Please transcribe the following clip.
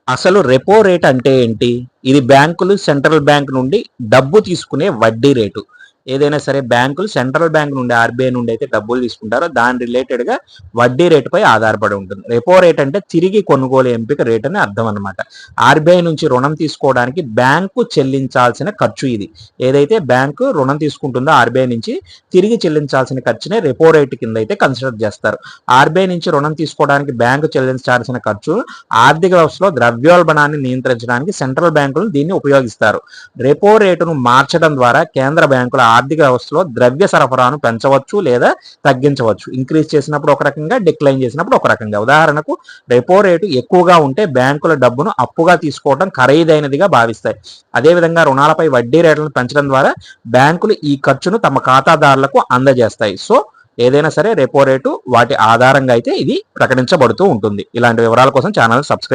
అసలు repo rate అంటే ఏంటి? ఇది బ్యాంకులు సెంట్రల్ బ్యాంక్ నుండి డబ్బు తీసుకునే వడ్డీ రేటు. ఏదైనా సరే బ్యాంకులు సెంట్రల్ బ్యాంక్ నుండి ఆర్‌బీఐ నుండి అయితే డబ్బులు తీసుకుంటారో దాని రిలేటెడ్‌గా వడ్డీ రేటుపై ఆధారపడి ఉంటుంది. రెపో రేట్ అంటే తిరిగి కొనుగోలు ఎంపిక రేట్ అని అర్థం అన్నమాట. ఆర్‌బీఐ నుంచి రుణం తీసుకోవడానికి బ్యాంకు చెల్లించాల్సిన ఖర్చు ఇది. ఏదైతే బ్యాంకు రుణం తీసుకుంటుందో ఆర్‌బీఐ నుంచి తిరిగి చెల్లించాల్సిన ఖర్చునే రెపో రేట్ కింద అయితే కన్సిడర్ చేస్తారు. ఆర్‌బీఐ నుంచి రుణం తీసుకోవడానికి బ్యాంకు చెల్లించాల్సిన ఖర్చు ఆర్థిక వ్యవస్థలో ద్రవ్యోల్బణాన్ని నియంత్రించడానికి సెంట్రల్ బ్యాంకులు దీన్ని ఉపయోగిస్తారు. రెపో రేటును మార్చడం ద్వారా కేంద్ర బ్యాంకుల ఆర్థిక వ్యవస్థలో ద్రవ్య సరఫరాను పెంచవచ్చు లేదా తగ్గించవచ్చు. ఇంక్రీజ్ చేసినప్పుడు ఒక రకంగా, డిక్లైన్ చేసినప్పుడు ఒక రకంగా. ఉదాహరణకు రెపో రేటు ఎక్కువగా ఉంటే బ్యాంకుల డబ్బును అప్పుగా తీసుకోవడం ఖరీదైనదిగా భావిస్తాయి. అదేవిధంగా రుణాలపై వడ్డీ రేట్లను పెంచడం ద్వారా బ్యాంకులు ఈ ఖర్చును తమ ఖాతాదారులకు అందజేస్తాయి. సో ఏదైనా సరే రెపో రేటు వాటి ఆధారంగా అయితే ఇది ప్రకటించబడుతూ ఉంటుంది. ఇలాంటి వివరాల కోసం ఛానల్ సబ్స్క్రైబ్